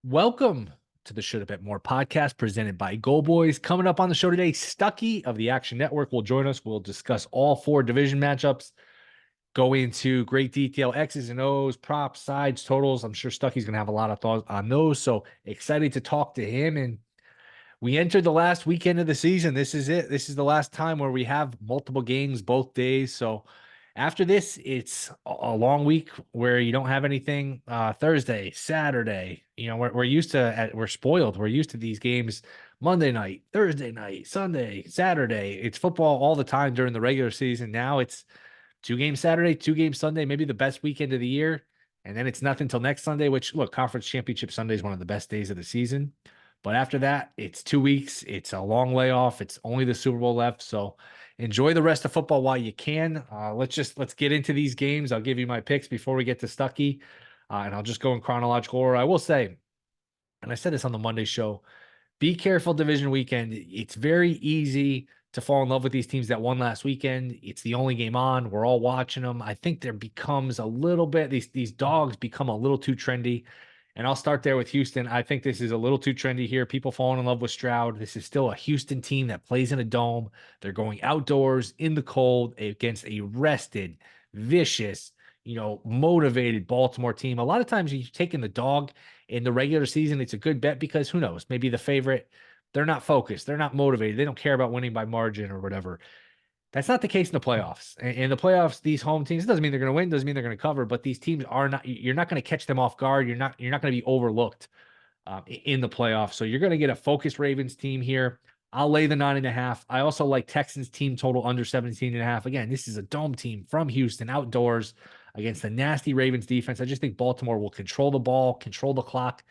Welcome to the Shoulda Bet More podcast presented by Go Boys. Coming up on the show today, Stuckey of the Action Network will join us. We'll discuss all four division matchups, go into great detail, X's and O's, props, sides, totals. I'm sure Stuckey's going to have a lot of thoughts on those. So excited to talk to him. And we entered the last weekend of the season. This is it. This is the last time where we have multiple games both days. So after this, it's a long week where you don't have anything Thursday, Saturday. You know, we're used to, we're spoiled. We're used to these games Monday night, Thursday night, Sunday, Saturday. It's football all the time during the regular season. Now it's 2 games Saturday, 2 games Sunday, maybe the best weekend of the year. And then it's nothing till next Sunday, which, look, Conference Championship Sunday is one of the best days of the season. But after that, it's 2 weeks. It's a long layoff. It's only the Super Bowl left. So enjoy the rest of football while you can. Let's get into these games. I'll give you my picks before we get to Stuckey, and I'll just go in chronological order. I will say, and I said this on the Monday show, be careful Division Weekend. It's very easy to fall in love with these teams that won last weekend. It's the only game on. We're all watching them. I think there becomes a little bit, these dogs become a little too trendy. And I'll start there with Houston. I think this is a little too trendy here. People falling in love with Stroud. This is still a Houston team that plays in a dome. They're going outdoors in the cold against a rested, vicious, motivated Baltimore team. A lot of times you're taking the dog in the regular season. It's a good bet because who knows? Maybe the favorite, they're not focused. They're not motivated. They don't care about winning by margin or whatever. That's not the case in the playoffs. In the playoffs, these home teams, it doesn't mean they're going to win, doesn't mean they're going to cover, but these teams are not, you're not going to catch them off guard. You're not going to be overlooked in the playoffs. So you're going to get a focused Ravens team here. I'll lay the 9.5. I also like Texans team total under 17.5. Again, this is a dome team from Houston outdoors against the nasty Ravens defense. I just think Baltimore will control the ball, control the clock.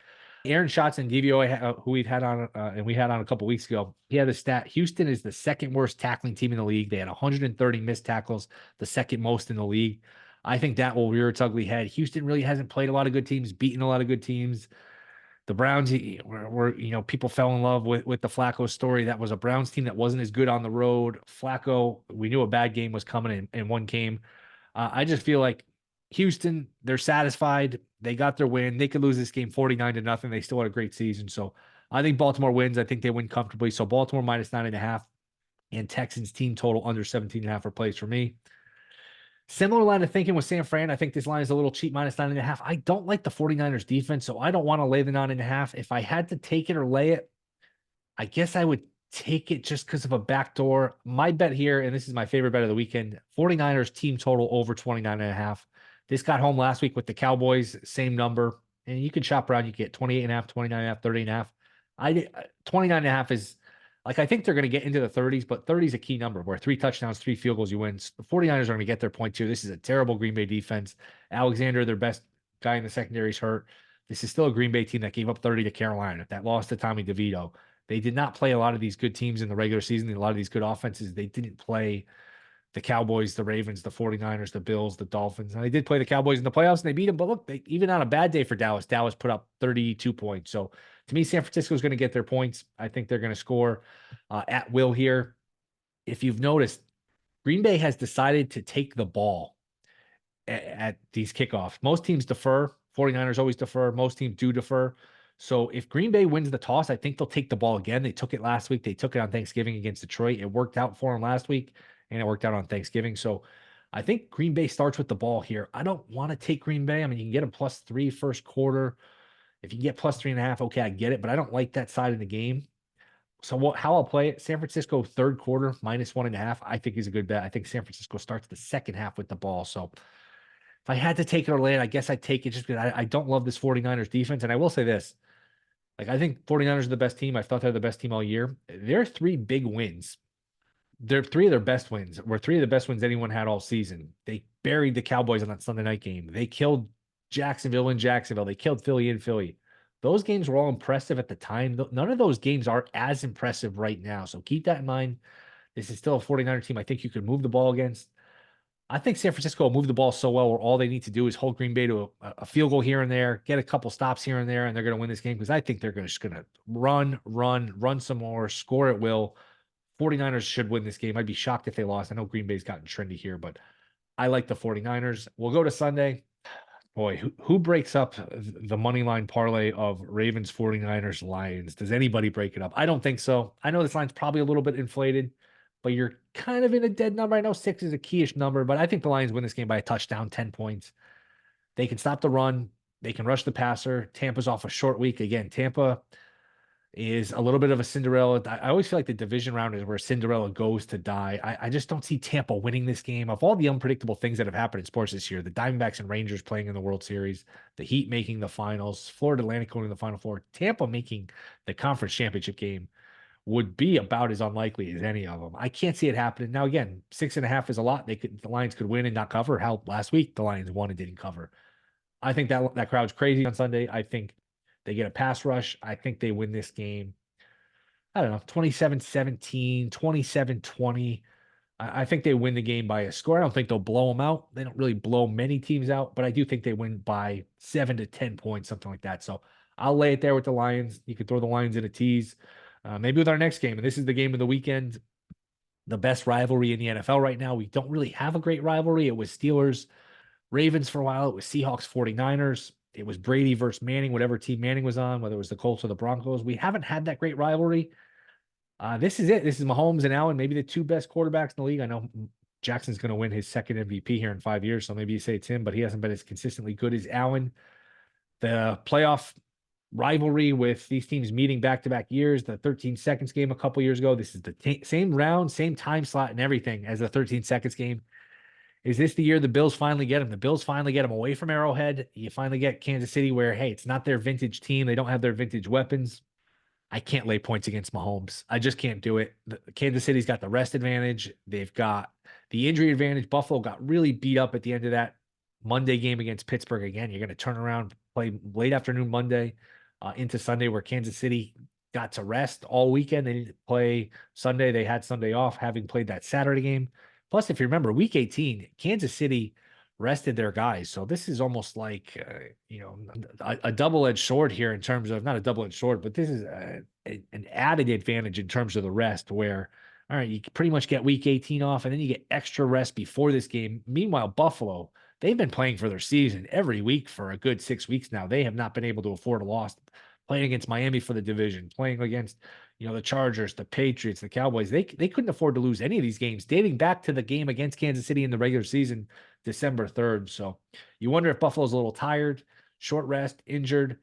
Aaron Schatz and DVOA, who we've had on, and we had on a couple weeks ago, he had a stat. Houston is the second worst tackling team in the league. They had 130 missed tackles, the second most in the league. I think that will rear its ugly head. Houston really hasn't played a lot of good teams, beaten a lot of good teams. The Browns were people fell in love with the Flacco story. That was a Browns team that wasn't as good on the road. Flacco, we knew a bad game was coming in one game. I just feel like Houston, they're satisfied. They got their win. They could lose this game 49-0. They still had a great season. So I think Baltimore wins. I think they win comfortably. So Baltimore minus 9.5 and Texans team total under 17.5 for plays for me. Similar line of thinking with San Fran. I think this line is a little cheap, minus 9.5. I don't like the 49ers defense, so I don't want to lay the 9.5. If I had to take it or lay it, I guess I would take it just because of a backdoor. My bet here, and this is my favorite bet of the weekend, 49ers team total over 29.5. This got home last week with the Cowboys, same number. And you can shop around. You get 28.5, 29.5, 30.5. 29.5 is like, I think they're going to get into the 30s, but 30 is a key number where 3 touchdowns, 3 field goals, you win. The 49ers are going to get their point too. This is a terrible Green Bay defense. Alexander, their best guy in the secondary, is hurt. This is still a Green Bay team that gave up 30 to Carolina, that lost to Tommy DeVito. They did not play a lot of these good teams in the regular season. A lot of these good offenses, they didn't play the Cowboys, the Ravens, the 49ers, the Bills, the Dolphins. And they did play the Cowboys in the playoffs, and they beat them. But look, even on a bad day for Dallas put up 32 points. So to me, San Francisco is going to get their points. I think they're going to score at will here. If you've noticed, Green Bay has decided to take the ball at these kickoffs. Most teams defer. 49ers always defer. Most teams do defer. So if Green Bay wins the toss, I think they'll take the ball again. They took it last week. They took it on Thanksgiving against Detroit. It worked out for them last week, and it worked out on Thanksgiving. So I think Green Bay starts with the ball here. I don't want to take Green Bay. I mean, you can get them +3 first quarter. If you can get +3.5, okay, I get it, but I don't like that side of the game. So how I'll play it, San Francisco third quarter -1.5, I think is a good bet. I think San Francisco starts the second half with the ball. So if I had to take it or lay it, I guess I'd take it just because I don't love this 49ers defense. And I will say this, like, I think 49ers are the best team. I thought they're the best team all year. Their 3 big wins, they're 3 of their best wins, were 3 of the best wins anyone had all season. They buried the Cowboys on that Sunday night game. They killed Jacksonville in Jacksonville. They killed Philly in Philly. Those games were all impressive at the time. None of those games are as impressive right now. So keep that in mind. This is still a 49er team I think you could move the ball against. I think San Francisco will move the ball so well where all they need to do is hold Green Bay to a field goal here and there, get a couple stops here and there, and they're going to win this game because I think they're just going to run some more, score at will. 49ers should win this game. I'd be shocked if they lost. I know Green Bay's gotten trendy here, but I like the 49ers. We'll go to Sunday. Boy, who breaks up the money line parlay of Ravens, 49ers, Lions? Does anybody break it up? I don't think so. I know this line's probably a little bit inflated, but you're kind of in a dead number. I know 6 is a keyish number, but I think the Lions win this game by a touchdown, 10 points. They can stop the run. They can rush the passer. Tampa's off a short week. Again, Tampa is a little bit of a Cinderella. I always feel like the division round is where Cinderella goes to die. I just don't see Tampa winning this game. Of all the unpredictable things that have happened in sports this year, the Diamondbacks and Rangers playing in the World Series, the Heat making the finals, Florida Atlantic going to the Final Four, Tampa making the conference championship game would be about as unlikely as any of them. I can't see it happening. Now, again, 6.5 is a lot. The Lions could win and not cover. How last week the Lions won and didn't cover. I think that crowd's crazy on Sunday. I think they get a pass rush. I think they win this game. I don't know, 27-17, 27-20. I think they win the game by a score. I don't think they'll blow them out. They don't really blow many teams out, but I do think they win by 7 to 10 points, something like that. So I'll lay it there with the Lions. You could throw the Lions in a tease. Maybe with our next game, and this is the game of the weekend, the best rivalry in the NFL right now. We don't really have a great rivalry. It was Steelers, Ravens for a while. It was Seahawks, 49ers. It was Brady versus Manning, whatever team Manning was on, whether it was the Colts or the Broncos. We haven't had that great rivalry. This is it. This is Mahomes and Allen, maybe the two best quarterbacks in the league. I know Jackson's going to win his second MVP here in 5 years, so maybe you say it's him, but he hasn't been as consistently good as Allen. The playoff rivalry with these teams meeting back-to-back years, the 13 seconds game a couple years ago. This is the same round, same time slot and everything as the 13 seconds game. Is this the year the Bills finally get him? The Bills finally get him away from Arrowhead. You finally get Kansas City where, hey, it's not their vintage team. They don't have their vintage weapons. I can't lay points against Mahomes. I just can't do it. Kansas City's got the rest advantage. They've got the injury advantage. Buffalo got really beat up at the end of that Monday game against Pittsburgh. Again, you're going to turn around, play late afternoon Monday into Sunday where Kansas City got to rest all weekend. They didn't play Sunday. They had Sunday off, having played that Saturday game. Plus, if you remember, Week 18, Kansas City rested their guys. So this is almost like, a double-edged sword here in terms of, not a double-edged sword, but this is an added advantage in terms of the rest where, all right, you pretty much get Week 18 off and then you get extra rest before this game. Meanwhile, Buffalo, they've been playing for their season every week for a good 6 weeks now. They have not been able to afford a loss. Playing against Miami for the division, playing against, the Chargers, the Patriots, the Cowboys. They couldn't afford to lose any of these games dating back to the game against Kansas City in the regular season, December 3rd. So you wonder if Buffalo's a little tired, short rest, injured.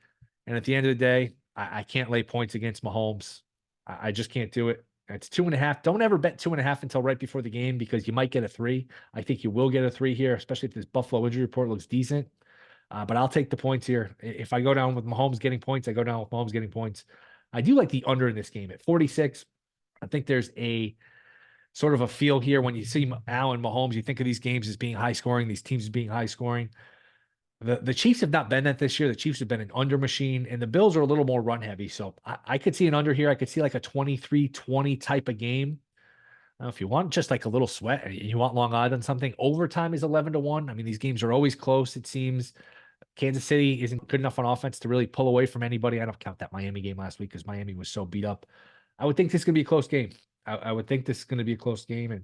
And at the end of the day, I can't lay points against Mahomes. I just can't do it. It's 2.5. Don't ever bet 2.5 until right before the game because you might get a 3. I think you will get a 3 here, especially if this Buffalo injury report looks decent. But I'll take the points here. If I go down with Mahomes getting points, I go down with Mahomes getting points. I do like the under in this game at 46. I think there's a sort of a feel here when you see Allen, Mahomes, you think of these games as being high scoring, these teams as being high scoring. The Chiefs have not been that this year. The Chiefs have been an under machine, and the Bills are a little more run heavy. So I could see an under here. I could see like a 23-20 type of game. If you want just like a little sweat and you want long odds on something, overtime is 11-1. I mean, these games are always close, it seems. Kansas City isn't good enough on offense to really pull away from anybody. I don't count that Miami game last week because Miami was so beat up. I would think this is going to be a close game. I would think this is going to be a close game. And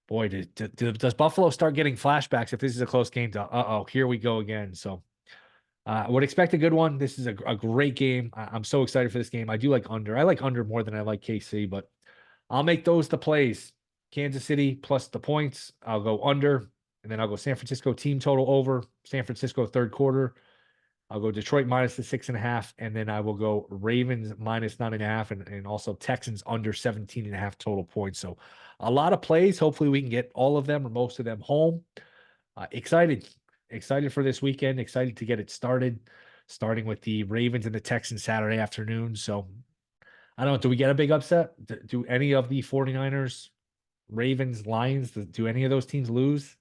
boy, does Buffalo start getting flashbacks if this is a close game to, here we go again. So I would expect a good one. This is a great game. I'm so excited for this game. I do like under. I like under more than I like KC, but I'll make those the plays. Kansas City plus the points. I'll go under. And then I'll go San Francisco team total over, San Francisco third quarter. I'll go Detroit minus the 6.5. And then I will go Ravens minus 9.5 and also Texans under 17.5 total points. So a lot of plays. Hopefully we can get all of them or most of them home. Excited for this weekend. Excited to get it started, starting with the Ravens and the Texans Saturday afternoon. So I don't know. Do we get a big upset? Do any of the 49ers, Ravens, Lions, do any of those teams lose?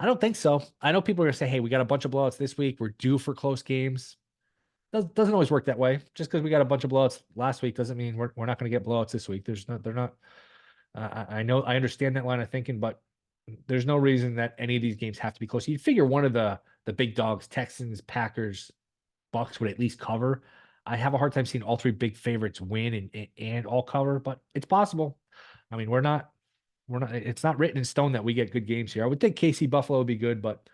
I don't think so. I know people are going to say, hey, we got a bunch of blowouts this week. We're due for close games. Doesn't always work that way. Just because we got a bunch of blowouts last week doesn't mean we're not going to get blowouts this week. They're not. I know, I understand that line of thinking, but there's no reason that any of these games have to be close. You'd figure one of the big dogs, Texans, Packers, Bucks would at least cover. I have a hard time seeing all 3 big favorites win and all cover, but it's possible. I mean, we're not, it's not written in stone that we get good games here. I would think KC Buffalo would be good, but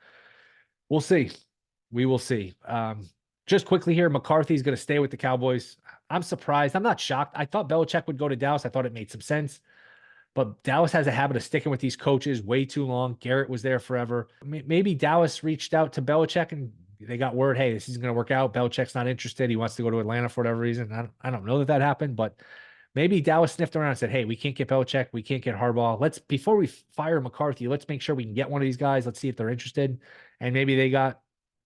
we'll see. We will see. Just quickly here, McCarthy's going to stay with the Cowboys. I'm surprised. I'm not shocked. I thought Belichick would go to Dallas. I thought it made some sense. But Dallas has a habit of sticking with these coaches way too long. Garrett was there forever. Maybe Dallas reached out to Belichick and they got word, hey, this isn't going to work out. Belichick's not interested. He wants to go to Atlanta for whatever reason. I don't know that happened, but maybe Dallas sniffed around and said, hey, we can't get Belichick. We can't get Harbaugh. Before we fire McCarthy, let's make sure we can get one of these guys. Let's see if they're interested. And maybe they got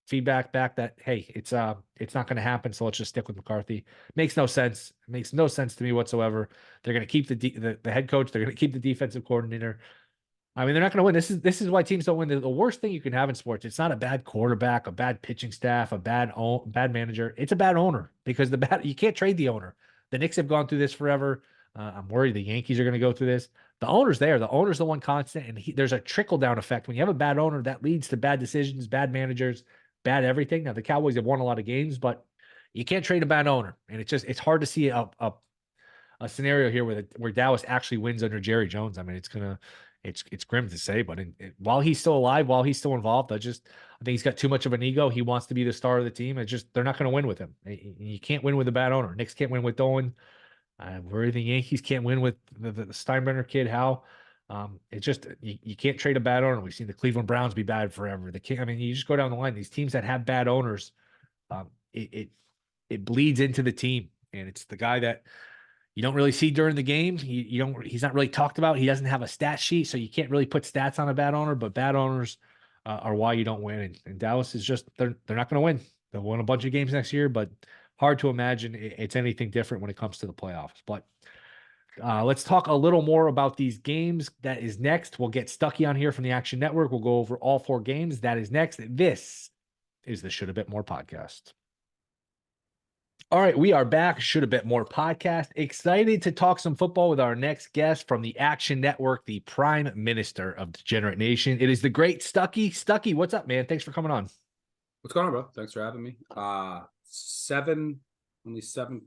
feedback back that, hey, it's not going to happen. So let's just stick with McCarthy. Makes no sense. It makes no sense to me whatsoever. They're going to keep the head coach. They're going to keep the defensive coordinator. I mean, they're not going to win. This is why teams don't win. The worst thing you can have in sports, it's not a bad quarterback, a bad pitching staff, a bad manager. It's a bad owner because you can't trade the owner. The Knicks have gone through this forever. I'm worried the Yankees are going to go through this. The owner's there. The owner's the one constant, and there's a trickle down effect. When you have a bad owner, that leads to bad decisions, bad managers, bad everything. Now the Cowboys have won a lot of games, but you can't trade a bad owner, and it's hard to see a scenario here where Dallas actually wins under Jerry Jones. I mean, it's grim to say, but while he's still alive, while he's still involved, I think he's got too much of an ego. He wants to be the star of the team. They're not going to win with him. You can't win with a bad owner. Knicks can't win with Dolan. I worry the Yankees can't win with the Steinbrenner kid. How? You can't trade a bad owner. We've seen the Cleveland Browns be bad forever. You just go down the line. These teams that have bad owners, it bleeds into the team, and it's the guy that you don't really see during the game. He's not really talked about. He doesn't have a stat sheet, so you can't really put stats on a bad owner. But bad owners are why you don't win. And Dallas is they're not going to win. They'll win a bunch of games next year, but hard to imagine it's anything different when it comes to the playoffs. But let's talk a little more about these games. That is next. We'll get Stuckey on here from the Action Network. We'll go over all 4 games. That is next. This is the Shoulda Bet More podcast. All right, we are back. Shoulda Bet More podcast. Excited to talk some football with our next guest from the Action Network, the Prime Minister of Degenerate Nation. It is the great Stuckey. Stuckey, what's up, man? Thanks for coming on. What's going on, bro? Thanks for having me. Only seven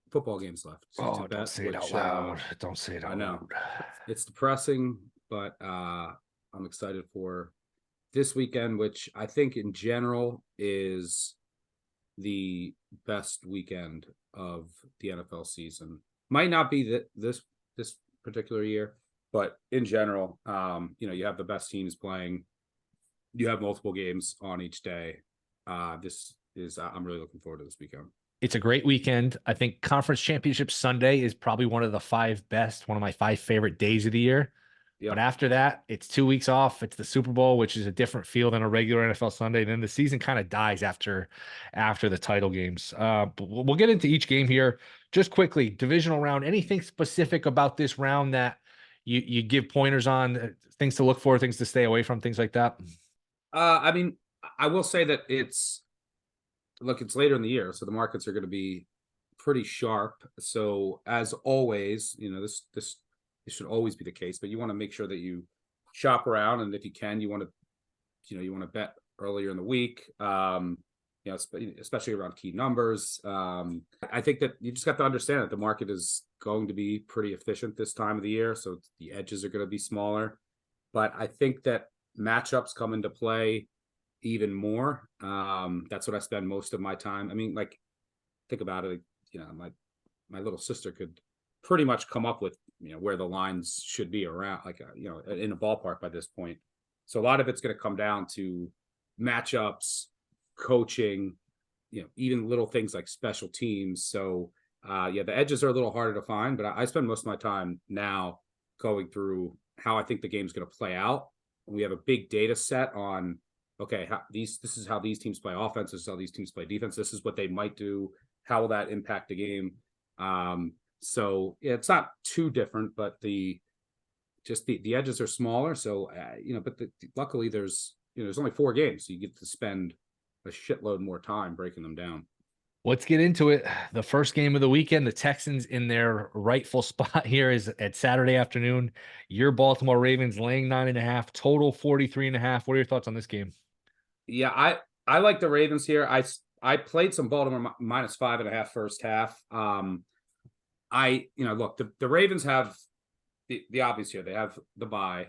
football games left. Don't say it out loud. Don't say it out loud. I know. It's depressing, but I'm excited for this weekend, which I think in general is the best weekend of the NFL season. Might not be this particular year, but in general, you have the best teams playing. You have multiple games on each day. I'm really looking forward to this weekend. It's a great weekend. I think Conference Championship Sunday is probably one of my 5 favorite days of the year. Yep. But after that, it's 2 weeks off. It's the Super Bowl, which is a different feel than a regular NFL Sunday. And then the season kind of dies after the title games. But we'll get into each game here. Just quickly, divisional round. Anything specific about this round that you give pointers on, things to look for, things to stay away from, things like that? I will say that it's later in the year, so the markets are going to be pretty sharp. So as always, this should always be the case, but you want to make sure that you shop around, and if you can, you want to bet earlier in the week, especially around key numbers. I think that you just have to understand that the market is going to be pretty efficient this time of the year, so the edges are going to be smaller. But I think that matchups come into play even more. That's what I spend most of my time. Think about it. My little sister could pretty much come up with where the lines should be around, in a ballpark by this point. So a lot of it's going to come down to matchups, coaching, even little things like special teams. So the edges are a little harder to find, but I spend most of my time now going through how I think the game's going to play out. And we have a big data set on, okay, this is how these teams play offense, this is how these teams play defense, this is what they might do, how will that impact the game? So it's not too different, but the edges are smaller. So luckily there's only 4 games, so you get to spend a shitload more time breaking them down. Let's get into it. The first game of the weekend, the Texans in their rightful spot here is at Saturday afternoon. Your Baltimore Ravens laying 9.5, total 43.5. What are your thoughts on this game? Yeah, I like the Ravens here. I played some Baltimore -5.5 first half. Look, the Ravens have the obvious here. They have the bye,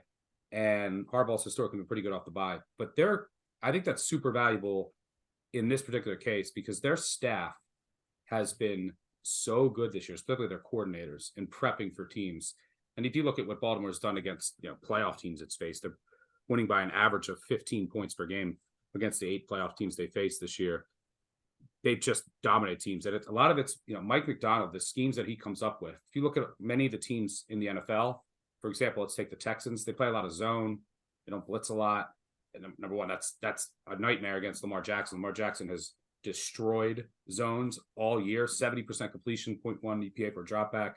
and Harbaugh's historically been pretty good off the bye. But I think that's super valuable in this particular case because their staff has been so good this year, especially their coordinators in prepping for teams. And if you look at what Baltimore's done against playoff teams it's faced, they're winning by an average of 15 points per game against the 8 playoff teams they faced this year. They've just dominated teams. And a lot of it's, Mike McDonald, the schemes that he comes up with. If you look at many of the teams in the NFL, for example, let's take the Texans. They play a lot of zone. They don't blitz a lot. And number one, that's a nightmare against Lamar Jackson. Lamar Jackson has destroyed zones all year, 70% completion, 0.1 EPA per dropback,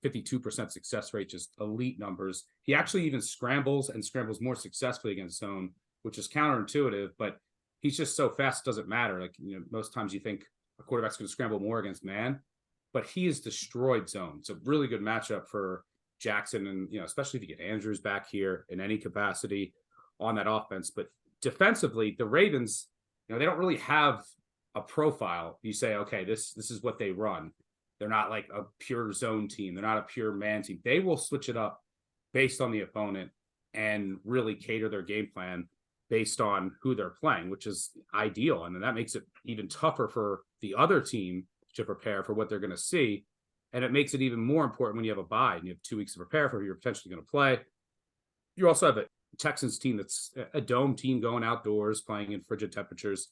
52% success rate, just elite numbers. He actually even scrambles more successfully against zone, which is counterintuitive, but he's just so fast, it doesn't matter. Like, most times you think a quarterback's going to scramble more against man, but he has destroyed zone. It's a really good matchup for Jackson. And, especially if you get Andrews back here in any capacity on that offense. But defensively, the Ravens, they don't really have a profile. You say, okay, this is what they run. They're not like a pure zone team. They're not a pure man team. They will switch it up based on the opponent and really cater their game plan based on who they're playing, which is ideal. And then that makes it even tougher for the other team to prepare for what they're going to see. And it makes it even more important when you have a bye and you have 2 weeks to prepare for who you're potentially going to play. You also have a Texans team that's a dome team going outdoors, playing in frigid temperatures.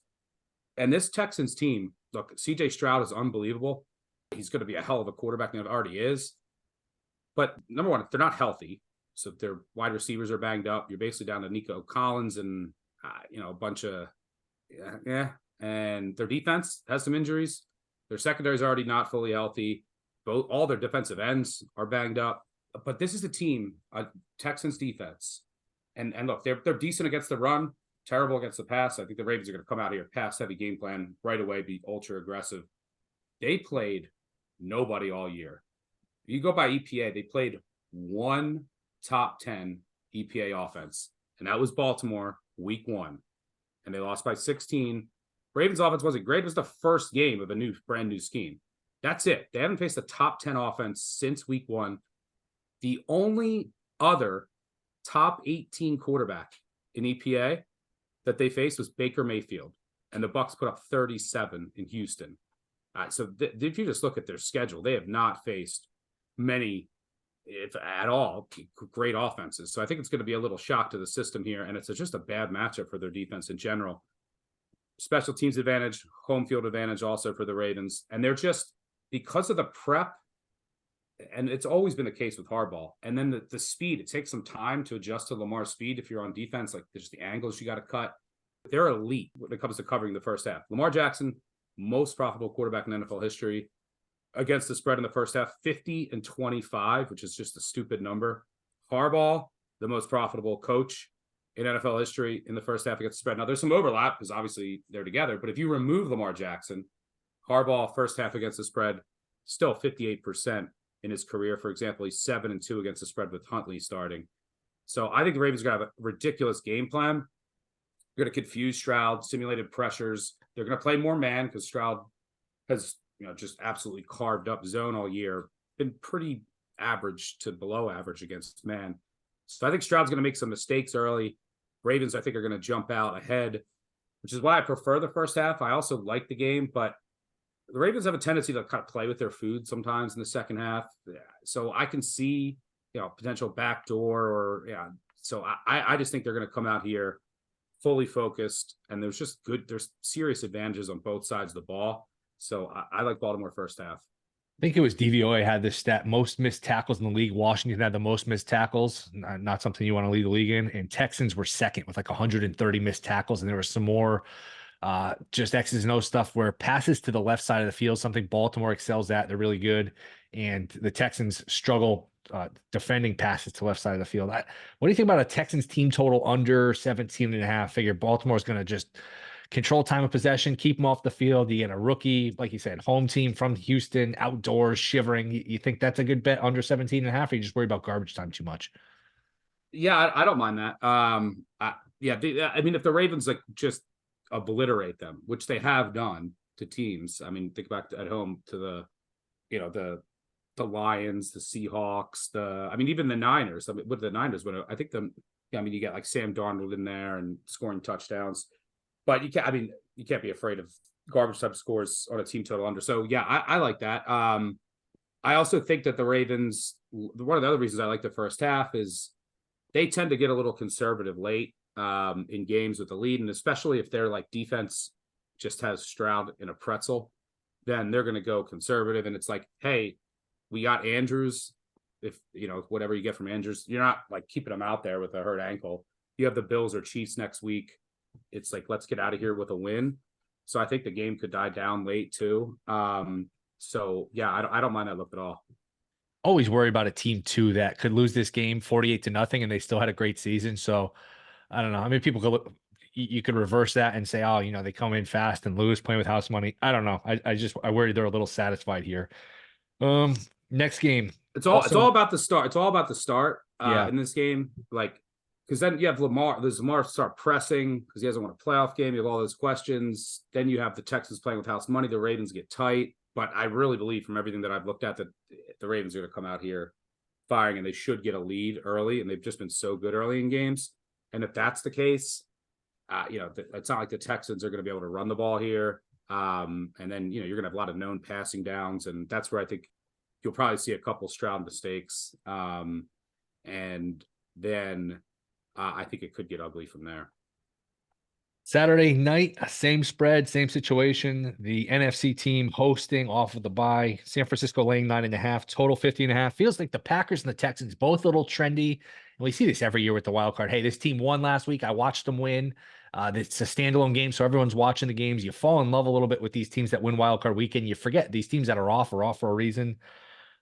And this Texans team, look, CJ Stroud is unbelievable. He's going to be a hell of a quarterback, and it already is. But number one, if they're not healthy, so if their wide receivers are banged up, you're basically down to Nico Collins and, a bunch of, and their defense has some injuries. Their secondary is already not fully healthy. All their defensive ends are banged up. But this is a team, Texans defense. And look, they're decent against the run, terrible against the pass. I think the Ravens are going to come out here, pass-heavy game plan right away, be ultra-aggressive. They played nobody all year. You go by EPA, they played one top 10 EPA offense, and that was Baltimore week 1. And they lost by 16. Ravens offense wasn't great. It was the first game of a brand new scheme. That's it. They haven't faced a top 10 offense since week 1. The only other top 18 quarterback in EPA that they faced was Baker Mayfield, and the Bucs put up 37 in Houston. So if you just look at their schedule, they have not faced many, if at all, great offenses. So I think it's going to be a little shock to the system here, and it's just a bad matchup for their defense in general. Special teams advantage, home field advantage also for the Ravens, and they're just, because of the prep, and it's always been the case with Harbaugh, and then the speed, it takes some time to adjust to Lamar's speed if you're on defense, like there's the angles you got to cut. They're elite when it comes to covering the first half. Lamar Jackson, most profitable quarterback in NFL history against the spread in the first half, 50-25, which is just a stupid number. Harbaugh, the most profitable coach in NFL history in the first half against the spread. Now, there's some overlap because obviously they're together, but if you remove Lamar Jackson, Harbaugh first half against the spread, still 58% in his career. For example, he's 7-2 against the spread with Huntley starting. So I think the Ravens are going to have a ridiculous game plan. They're going to confuse Stroud, simulated pressures. They're going to play more man because Stroud has, just absolutely carved up zone all year. Been pretty average to below average against man. So I think Stroud's going to make some mistakes early. Ravens, I think, are going to jump out ahead, which is why I prefer the first half. I also like the game, but the Ravens have a tendency to kind of play with their food sometimes in the second half. Yeah. So I can see, potential backdoor or, So I just think they're going to come out here fully focused, and there's serious advantages on both sides of the ball. So I like Baltimore first half. I think it was DVOA had this stat, most missed tackles in the league. Washington had the most missed tackles, not something you want to lead the league in. And Texans were second with like 130 missed tackles. And there was some more just X's and O's stuff where passes to the left side of the field, something Baltimore excels at. They're really good. And the Texans struggle defending passes to the left side of the field. What do you think about a Texans team total under 17.5? Figure Baltimore's going to just control time of possession, keep them off the field. You get a rookie, like you said, home team from Houston, outdoors, shivering. You think that's a good bet under 17.5, or you just worry about garbage time too much? Yeah, I don't mind that. I mean, if the Ravens just obliterate them, which they have done to teams. I mean, think back at home to the Lions, the Seahawks, even the Niners. I mean, what the Niners would, I think you get like Sam Darnold in there and scoring touchdowns. but you can't. I mean, you can't be afraid of garbage type scores on a team total under. So yeah, I like that. I also think that the Ravens. One of the other reasons I like the first half is they tend to get a little conservative late in games with the lead, and especially if their like defense just has Stroud in a pretzel, then they're going to go conservative. And it's like, hey, we got Andrews. If whatever you get from Andrews, you're not like keeping him out there with a hurt ankle. You have the Bills or Chiefs next week. It's like, let's get out of here with a win. So I think the game could die down late too. So yeah, I don't mind that look at all. Always worry about a team too that could lose this game 48-0 and they still had a great season. So I don't know. I mean, people could look, you could reverse that and say, oh, they come in fast and lose playing with house money. I don't know. I worry they're a little satisfied here. Next game. It's all about the start. It's all about the start Yeah. in this game. Like, because then you have Lamar. Does Lamar start pressing because he doesn't want a playoff game? You have all those questions. Then you have the Texans playing with house money. The Ravens get tight. But I really believe from everything that I've looked at that the Ravens are going to come out here firing, and they should get a lead early. And they've just been so good early in games. And if that's the case, it's not like the Texans are going to be able to run the ball here. And then, you're going to have a lot of known passing downs. And that's where I think you'll probably see a couple Stroud mistakes. And then I think it could get ugly from there. Saturday night, same spread, same situation. The NFC team hosting off of the bye. San Francisco laying 9.5, total 50.5. Feels like the Packers and the Texans both a little trendy. And we see this every year with the wild card. Hey, this team won last week. I watched them win. It's a standalone game, so everyone's watching the games. You fall in love a little bit with these teams that win wild card weekend. You forget these teams that are off for a reason.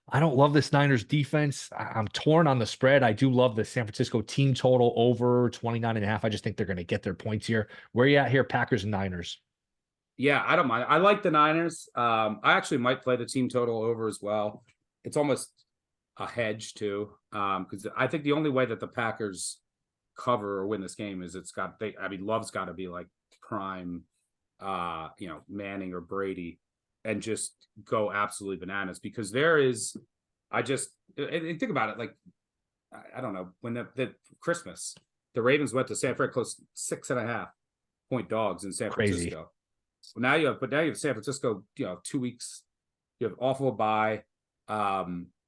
I don't love this Niners defense. I'm torn on the spread. I do love the San Francisco team total over 29.5. I just think they're going to get their points here. Where are you at here, Packers and Niners? Yeah, I don't mind. I like the Niners. I actually might play the team total over as well. It's almost a hedge too, because I think the only way that the Packers cover or win this game is Love's got to be like prime, Manning or Brady, and just go absolutely bananas, because think about it. Like, I don't know, when the Christmas, the Ravens went to San Francisco, 6.5 point dogs in San Crazy. Francisco. Well, now you have San Francisco, 2 weeks, you have awful bye,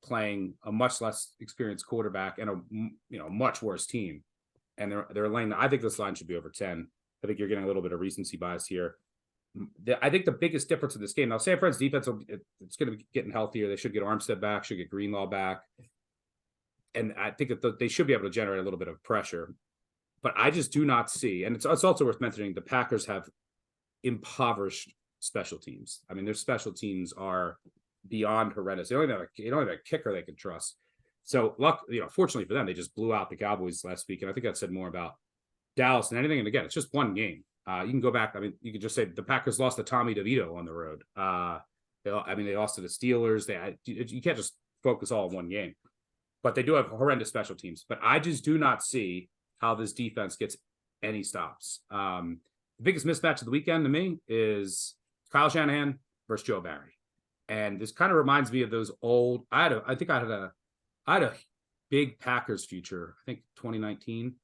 playing a much less experienced quarterback and a much worse team. And they're laying, I think this line should be over 10. I think you're getting a little bit of recency bias here. I think the biggest difference in this game, now San Fran's defense, it's going to be getting healthier. They should get Armstead back, should get Greenlaw back. And I think that they should be able to generate a little bit of pressure. But I just do not see, and it's also worth mentioning, the Packers have impoverished special teams. I mean, their special teams are beyond horrendous. They don't have a kicker they can trust. So, fortunately for them, they just blew out the Cowboys last week. And I think that said more about Dallas than anything. And again, it's just one game. You can go back. I mean, you could just say the Packers lost to Tommy DeVito on the road. They lost to the Steelers. You can't just focus all on one game. But they do have horrendous special teams. But I just do not see how this defense gets any stops. The biggest mismatch of the weekend to me is Kyle Shanahan versus Joe Barry. And this kind of reminds me of those old, I had a big Packers future, I think 2019.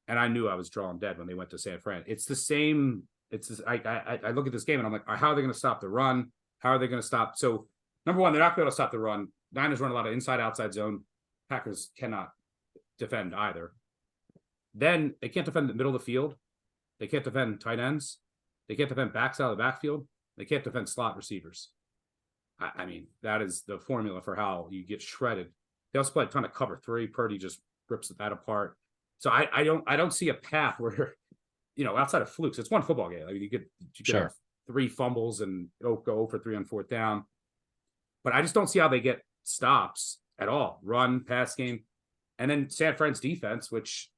And I knew I was drawing dead when they went to San Fran. It's the same. I look at this game and I'm like, how are they going to stop the run? How are they going to stop? So number one, they're not going to be able to stop the run. Niners run a lot of inside outside zone. Packers cannot defend either. Then they can't defend the middle of the field. They can't defend tight ends. They can't defend backs out of the backfield. They can't defend slot receivers. I mean, that is the formula for how you get shredded. They also play a ton of cover 3. Purdy just rips that apart. So I don't see a path where, outside of flukes, it's one football game. I mean, you could have 3 fumbles and go for 3 on 4th down. But I just don't see how they get stops at all. Run, pass game. And then San Fran's defense, which,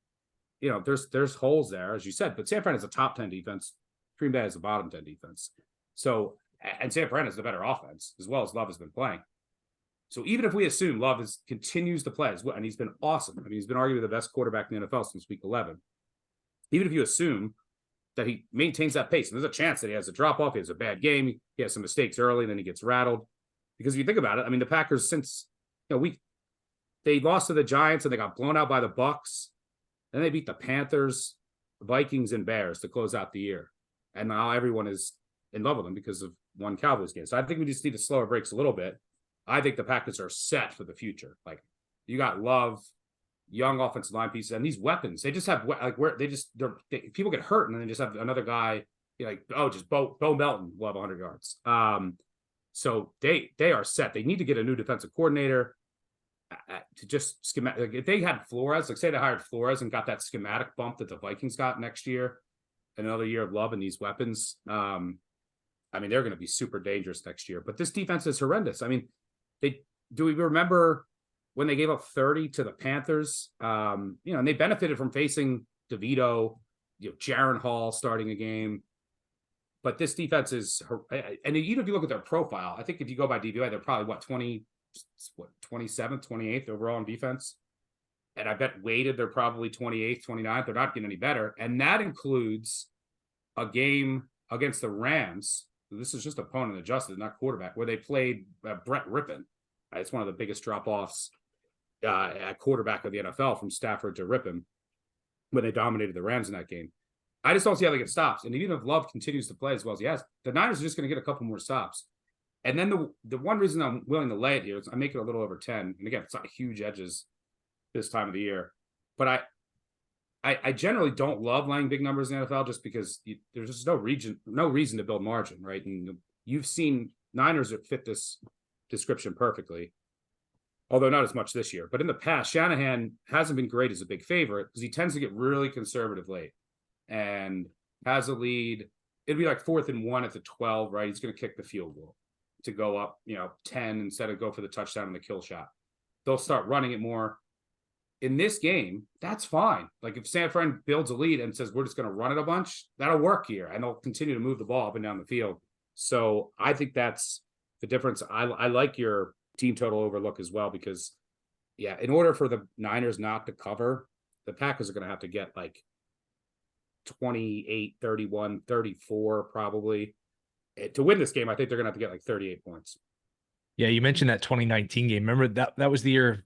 there's holes there, as you said, but San Fran is a top 10 defense. Green Bay is a bottom 10 defense. So, and San Fran is the better offense, as well as Love has been playing. So even if we assume Love continues to play as well, and he's been awesome. I mean, he's been arguably the best quarterback in the NFL since week 11. Even if you assume that he maintains that pace, and there's a chance that he has a drop off, he has a bad game, he has some mistakes early, then he gets rattled. Because if you think about it, I mean, the Packers, since they lost to the Giants and they got blown out by the Bucks, then they beat the Panthers, Vikings and Bears to close out the year. And now everyone is in love with them because of one Cowboys game. So I think we just need to slow our brakes a little bit. I think the Packers are set for the future. Like, you got Love, young offensive line pieces, and these weapons. They just have like where people get hurt, and then they just have another guy like just Bo Melton will have 100 yards. So they are set. They need to get a new defensive coordinator to just schematic. Like, if they had Flores, like say they hired Flores and got that schematic bump that the Vikings got next year, another year of Love and these weapons. I mean, they're going to be super dangerous next year. But this defense is horrendous. I mean, do we remember when they gave up 30 to the Panthers? And they benefited from facing DeVito, Jaron Hall starting a game. But this defense is, and even if you look at their profile, I think if you go by DVOA, they're probably 27th, 28th overall in defense. And I bet weighted, they're probably 28th, 29th. They're not getting any better. And that includes a game against the Rams. This is just opponent adjusted, not quarterback, where they played Brett Rippon. It's one of the biggest drop-offs at quarterback of the NFL from Stafford to Rippon when they dominated the Rams in that game. I just don't see how they get stops. And even if Love continues to play as well as he has, the Niners are just going to get a couple more stops. And then the one reason I'm willing to lay it here is I make it a little over 10. And again, it's not huge edges this time of the year. But I generally don't love laying big numbers in the NFL just because there's just no reason to build margin, right? And you've seen Niners that fit this description perfectly, although not as much this year. But in the past, Shanahan hasn't been great as a big favorite because he tends to get really conservative late and has a lead. It'd be like 4th and 1 at the 12, right? He's going to kick the field goal to go up, 10 instead of go for the touchdown and the kill shot. They'll start running it more. In this game, that's fine. Like if San Fran builds a lead and says, we're just going to run it a bunch, that'll work here. And they'll continue to move the ball up and down the field. So I think that's the difference. I like your team total overlook as well, because in order for the Niners not to cover, the Packers are going to have to get like 28, 31, 34 probably. To win this game, I think they're going to have to get like 38 points. Yeah, you mentioned that 2019 game. Remember that was the year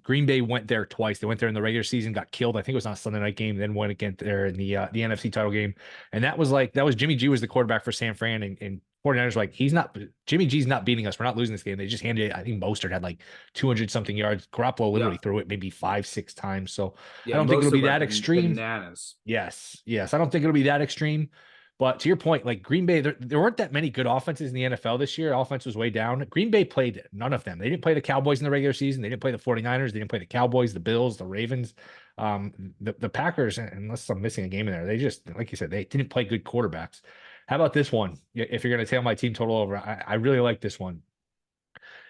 Green Bay went there twice. They went there in the regular season, got killed. I think it was on a Sunday night game, then went again there in the NFC title game. And that was Jimmy G was the quarterback for San Fran, and 49ers were like, Jimmy G's not beating us. We're not losing this game. They just handed it. I think Mostert had like 200 something yards. Garoppolo literally threw it maybe 5-6 times. So I don't think it'll be that extreme. Bananas. Yes. I don't think it'll be that extreme. But to your point, like Green Bay, there weren't that many good offenses in the NFL this year. Offense was way down. Green Bay played none of them. They didn't play the Cowboys in the regular season. They didn't play the 49ers. They didn't play the Cowboys, the Bills, the Ravens. The Packers, unless I'm missing a game in there, they just, like you said, they didn't play good quarterbacks. How about this one? If you're going to tail my team total over, I really like this one.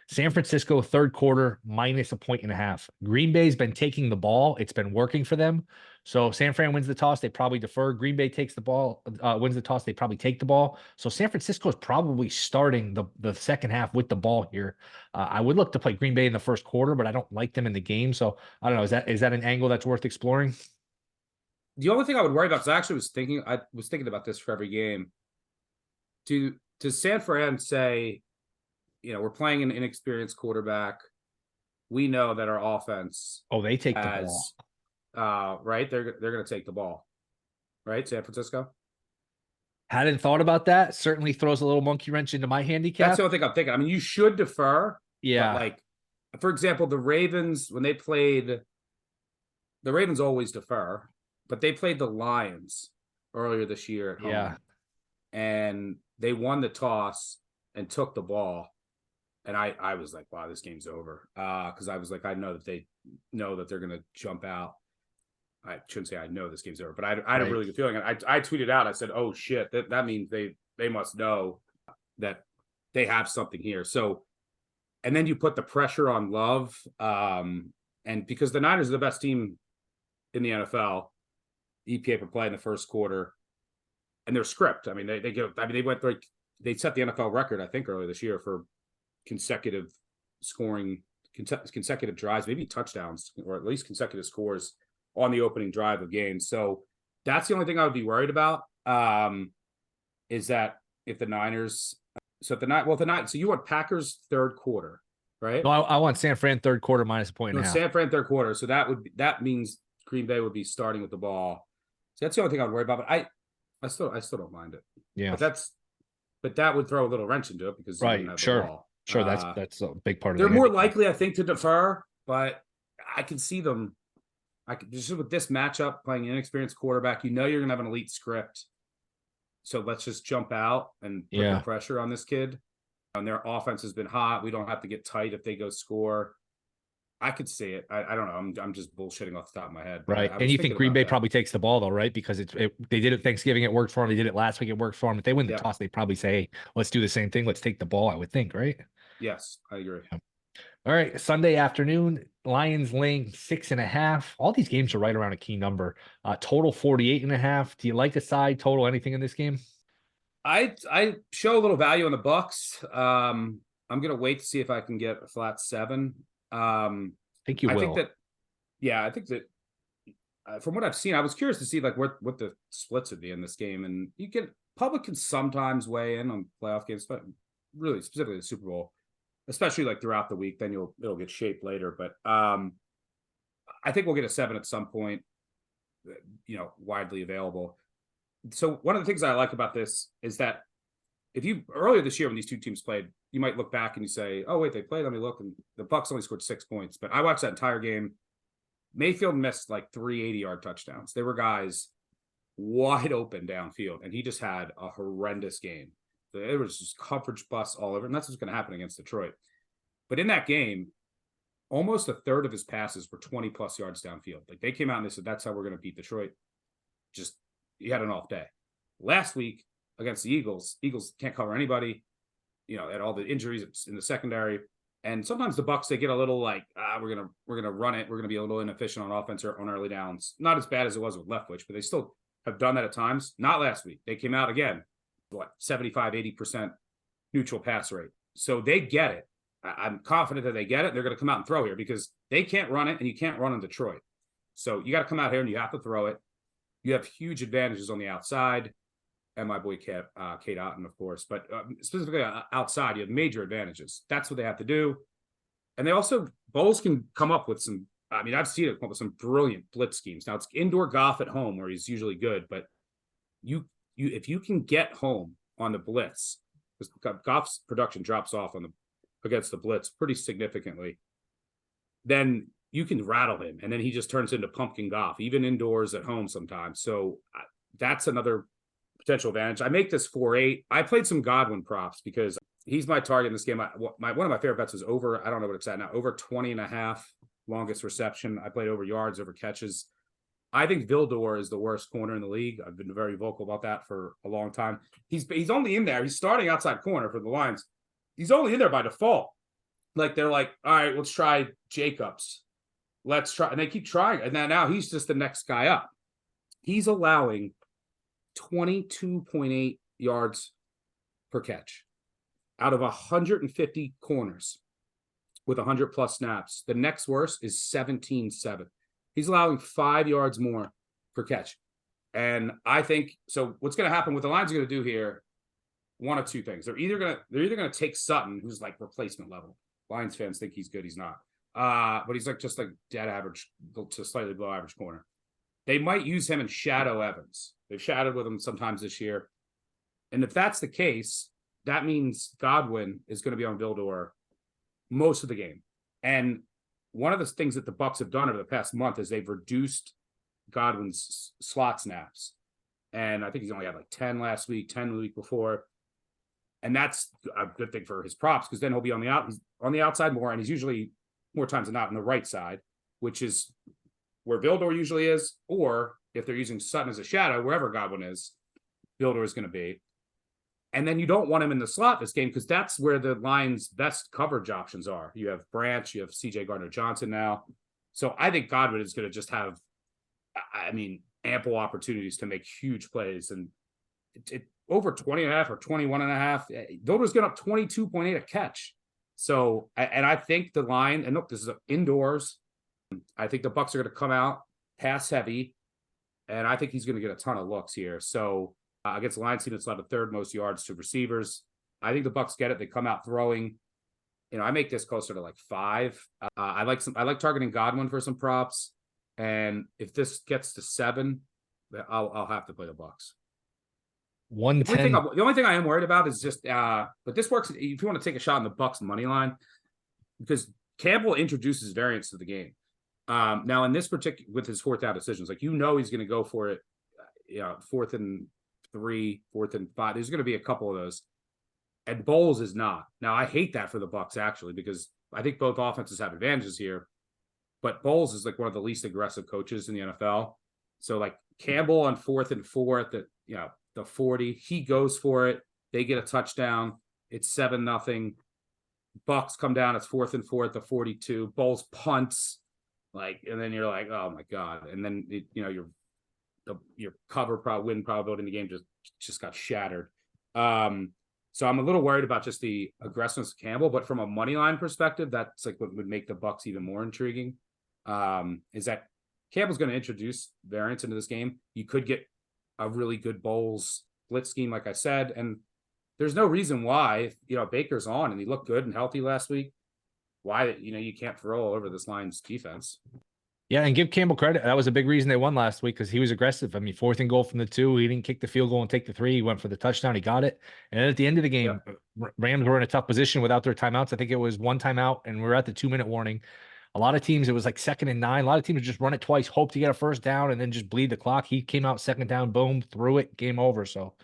San Francisco, third quarter, -1.5. Green Bay's been taking the ball. It's been working for them. So San Fran wins the toss. They probably defer. Green Bay takes the ball, wins the toss. They probably take the ball. So San Francisco is probably starting the second half with the ball here. I would look to play Green Bay in the first quarter, but I don't like them in the game. So I don't know. Is that an angle that's worth exploring? The only thing I would worry about is I was thinking about this for every game. Does San Fran say, we're playing an inexperienced quarterback. We know that our offense. Oh, they take the ball. Right? They're going to take the ball. Right? San Francisco? Hadn't thought about that. Certainly throws a little monkey wrench into my handicap. That's the only thing I'm thinking. I mean, you should defer. Yeah. But like, for example, the Ravens, when they played, the Ravens always defer, but they played the Lions earlier this year at home. Yeah. And they won the toss and took the ball. And I was like, wow, this game's over. Because I was like, I know that they know that they're going to jump out. I shouldn't say I know this game's over, but I had a really good feeling. And I tweeted out, I said, oh, shit, that means they must know that they have something here. So, and then you put the pressure on Love. And because the Niners are the best team in the NFL, EPA per play in the first quarter, and their script. I mean, they went like, they set the NFL record, I think, earlier this year for consecutive scoring, consecutive drives, maybe touchdowns, or at least consecutive scores on the opening drive of games. So that's the only thing I would be worried about, is that if the Niners, so you want Packers third quarter, right? No, I want San Fran third quarter -1.5. San Fran third quarter. So that means Green Bay would be starting with the ball. So that's the only thing I'd worry about. But I still don't mind it. Yeah. But that would throw a little wrench into it because you wouldn't Right. have the Sure. ball. Sure. That's a big part of They're the more handicap. likely, I think, to defer, but I can see them. I could just with this matchup playing an inexperienced quarterback, you're gonna have an elite script. So let's just jump out and put the pressure on this kid. And their offense has been hot. We don't have to get tight if they go score. I could see it. I don't know. I'm just bullshitting off the top of my head. But Right. I And was you think thinking Green about Bay that. probably takes the ball though, right? Because they did it Thanksgiving, it worked for them. They did it last week, it worked for them. If they win the toss, they probably say, hey, let's do the same thing. Let's take the ball, I would think, right? Yes, I agree. Yeah. All right. Sunday afternoon, Lions laying 6.5. All these games are right around a key number. Total 48.5. Do you like a side total, anything in this game? I show a little value on the Bucks. I'm gonna wait to see if I can get a flat 7. I think you will. I think that from what I've seen, I was curious to see like what the splits would be in this game, and public can sometimes weigh in on playoff games, but really specifically the Super Bowl, especially like throughout the week. Then it'll get shaped later, but I think we'll get a 7 at some point. Widely available. So one of the things I like about this is that if you earlier this year when these two teams played, you might look back and you say, "Oh wait, they played. Let me look." And the Bucks only scored 6 points, but I watched that entire game. Mayfield missed like 3 80-yard touchdowns. There were guys wide open downfield, and he just had a horrendous game. It was just coverage busts all over, and that's what's going to happen against Detroit. But in that game, almost a third of his passes were 20-plus yards downfield. Like they came out and they said, "That's how we're going to beat Detroit." Just he had an off day. Last week against the Eagles can't cover anybody. At all the injuries in the secondary. And sometimes the Bucks, they get a little like, we're gonna run it. We're gonna be a little inefficient on offense or on early downs. Not as bad as it was with Leftwich, but they still have done that at times. Not last week. They came out again, 75-80% neutral pass rate. So they get it. I'm confident that they get it. They're going to come out and throw here because they can't run it, and you can't run in Detroit. So you got to come out here and you have to throw it. You have huge advantages on the outside, and my boy Kate Otten, of course. But specifically outside, you have major advantages. That's what they have to do. And they also, Bowles can come up with some, I've seen it come up with some brilliant blitz schemes. Now, it's indoor Goff at home where he's usually good, but if you can get home on the blitz, because Goff's production drops off against the blitz pretty significantly, then you can rattle him, and then he just turns into pumpkin Goff, even indoors at home sometimes. So that's another potential advantage. I make this 4-8. I played some Godwin props because he's my target in this game. One of my favorite bets was over, I don't know what it's at now, over 20.5 longest reception. I played over yards, over catches. I think Vildor is the worst corner in the league. I've been very vocal about that for a long time. He's only in there. He's starting outside corner for the Lions. He's only in there by default. Like they're like, all right, let's try Jacobs. Let's try. And they keep trying. And then now he's just the next guy up. He's allowing 22.8 yards per catch out of 150 corners with 100-plus snaps. The next worst is 17-7. He's allowing 5 yards more per catch. And I think, so what's going to happen, what the Lions are going to do here, one of two things. They're either going to take Sutton, who's like replacement level. Lions fans think he's good. He's not. But he's just like dead average to slightly below average corner. They might use him and shadow Evans. They've shadowed with him sometimes this year. And if that's the case, that means Godwin is going to be on Vildor most of the game. And one of the things that the Bucs have done over the past month is they've reduced Godwin's slot snaps. And I think he's only had like 10 last week, 10 the week before. And that's a good thing for his props because then he'll be on the outside more, and he's usually more times than not on the right side, which is where Vildor usually is, or if they're using Sutton as a shadow, wherever Godwin is, Vildor is going to be. And then you don't want him in the slot this game because that's where the Lions' best coverage options are. You have Branch, you have CJ Gardner-Johnson now. So I think Godwin is going to just have, ample opportunities to make huge plays. And it over 20.5 or 21.5, Vildor's getting up 22.8 a catch. So, and I think the line, and look, this is indoors. I think the Bucs are going to come out pass heavy, and I think he's going to get a ton of looks here. So against the Lions team that's allowed the third most yards to receivers, I think the Bucs get it. They come out throwing. I make this closer to like 5. I like targeting Godwin for some props, and if this gets to 7, I'll have to play the Bucks. 110. The only thing I am worried about is just but this works if you want to take a shot on the Bucks money line, because Campbell introduces variance to the game. Now in this particular with his fourth down decisions, like he's going to go for it, 4th and 3, 4th and 5. There's going to be a couple of those, and Bowles is not. Now I hate that for the Bucks actually, because I think both offenses have advantages here, but Bowles is like one of the least aggressive coaches in the NFL. So like Campbell on 4th and 4 at the 40, he goes for it. They get a touchdown. It's 7-0. Bucks come down. It's 4th and 4 at the 42. Bowles punts, and then you're like, oh my god. And then your cover win probability in the game just got shattered. So I'm a little worried about just the aggressiveness of Campbell, but from a money line perspective, that's like what would make the Bucks even more intriguing. Is that Campbell's going to introduce variance into this game. You could get a really good Bowles blitz scheme, like I said, and there's no reason why, Baker's on and he looked good and healthy last week, why, you can't throw all over this Lions defense. Yeah, and give Campbell credit. That was a big reason they won last week, because he was aggressive. I mean, 4th and goal from the 2. He didn't kick the field goal and take the 3. He went for the touchdown. He got it. And then at the end of the game, Rams were in a tough position without their timeouts. I think it was 1 timeout, and we're at the 2-minute warning. A lot of teams, it was like 2nd and 9. A lot of teams just run it twice, hope to get a first down, and then just bleed the clock. He came out 2nd down, boom, threw it, game over. So,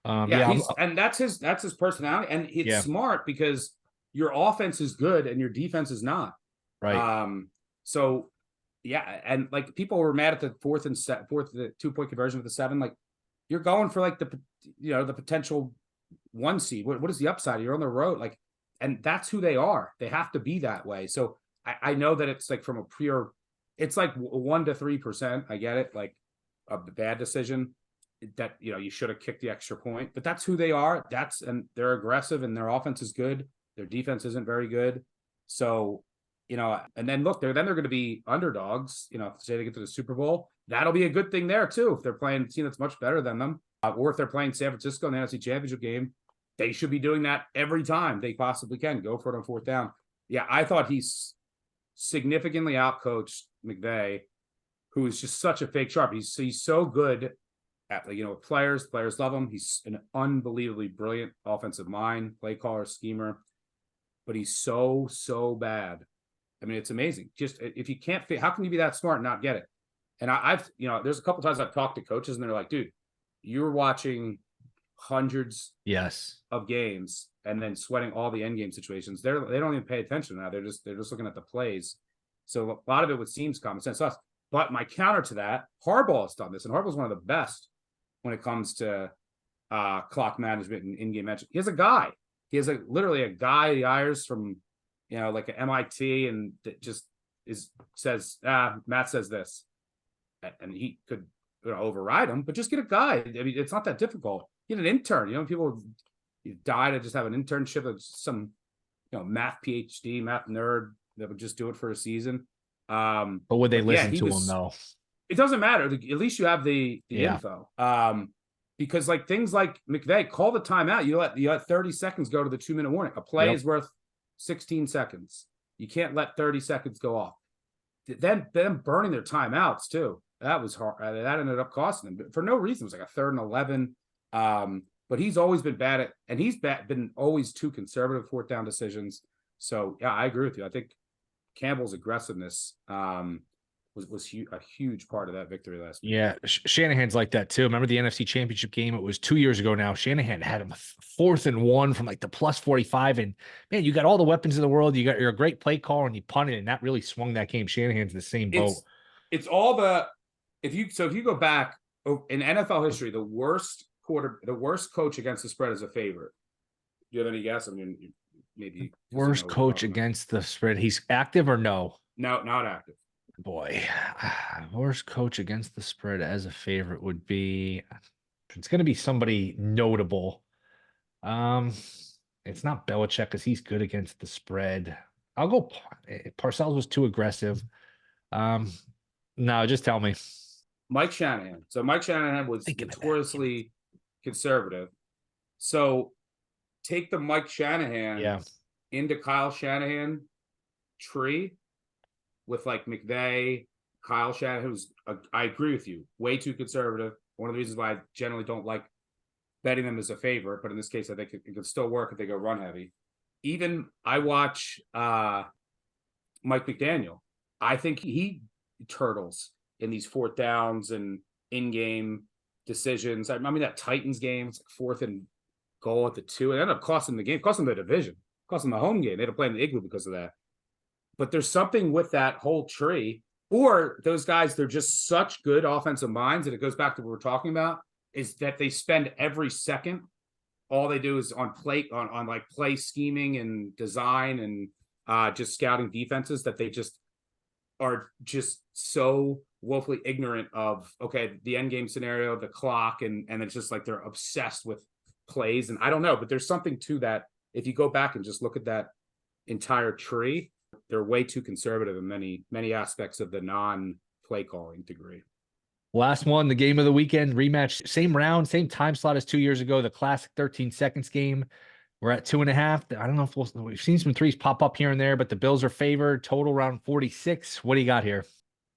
and that's his personality, and it's smart because your offense is good and your defense is not. Right. So yeah, and like people were mad at the 4th the 2-point conversion with the 7. Like you're going for like the potential 1 seed. What is the upside? You're on the road, and that's who they are. They have to be that way. So I know that it's like from a pure, it's like 1 to 3%. I get it, like a bad decision that you should have kicked the extra point, but that's who they are. And they're aggressive, and their offense is good. Their defense isn't very good. So and then look, they're going to be underdogs. Say they get to the Super Bowl, that'll be a good thing there too. If they're playing a team that's much better than them, or if they're playing San Francisco in the NFC Championship game, they should be doing that every time they possibly can. Go for it on 4th down. Yeah, I thought he's significantly outcoached McVay, who is just such a fake sharp. He's so good at players love him. He's an unbelievably brilliant offensive mind, play caller, schemer, but he's so bad. I mean, it's amazing. Just if you can't fit, how can you be that smart and not get it? And I've there's a couple times I've talked to coaches and they're like, dude, you're watching hundreds of games and then sweating all the end game situations. They don't even pay attention now. They're just looking at the plays. So a lot of it seems common sense to us. But my counter to that, Harbaugh has done this, and Harbaugh's one of the best when it comes to clock management and in-game management. He has a guy. He has literally a guy he hires from like an MIT, and that just says, Matt says this, and he could override him, but just get a guy. I mean, it's not that difficult. Get an intern. People die to just have an internship of some math PhD, math nerd that would just do it for a season. But would they listen to him though? It doesn't matter. At least you have the info. Because things like McVay, call the timeout. You let 30 seconds go to the 2-minute warning. A play is worth 16 seconds. You can't let 30 seconds go off. Then burning their timeouts too. That was hard. That ended up costing them for no reason. It was like a 3rd and 11. But he's always been bad at, and he's been always too conservative 4th down decisions. So yeah, I agree with you. I think Campbell's aggressiveness was a huge part of that victory last week. Yeah, Shanahan's like that too. Remember the NFC Championship game? It was 2 years ago now. Shanahan had him 4th and 1 from like the +45, and man, you got all the weapons in the world. You're a great play caller, and you punted, and that really swung that game. Shanahan's the same boat. It's all if you go back in NFL history, the worst coach against the spread is a favorite. Do you have any guess? I mean, maybe worst coach against the spread. He's active or no? No, not active. Boy, worst coach against the spread as a favorite would be, it's going to be somebody notable. It's not Belichick because he's good against the spread. I'll go Parcells was too aggressive. No, just tell me. Mike Shanahan. So Mike Shanahan was notoriously conservative. So take the Mike Shanahan into Kyle Shanahan tree with McVay Kyle Shanahan, who's, I agree with you, way too conservative. One of the reasons why I generally don't like betting them as a favorite, but in this case, I think it could still work if they go run heavy. Even I watch Mike McDaniel. I think he turtles in these fourth downs and in-game decisions. I mean, that Titans game, it's like 4th and goal at the 2. It ended up costing the game, costing the division, costing the home game. They had to play in the Igloo because of that. But there's something with that whole tree, or those guys, they're just such good offensive minds, and it goes back to what we're talking about, is that they spend every second, all they do is on like play scheming and design and just scouting defenses, that they just are just so woefully ignorant of, okay, the end game scenario, the clock, and it's just like they're obsessed with plays. And I don't know, but there's something to that. If you go back and just look at that entire tree, they're way too conservative in many aspects of the non-play calling degree. Last one, the game of the weekend rematch, same round, same time slot as 2 years ago, the classic 13 seconds game. We're at 2.5. I don't know if we've seen some threes pop up here and there, but the Bills are favored. Total around 46. What do you got here?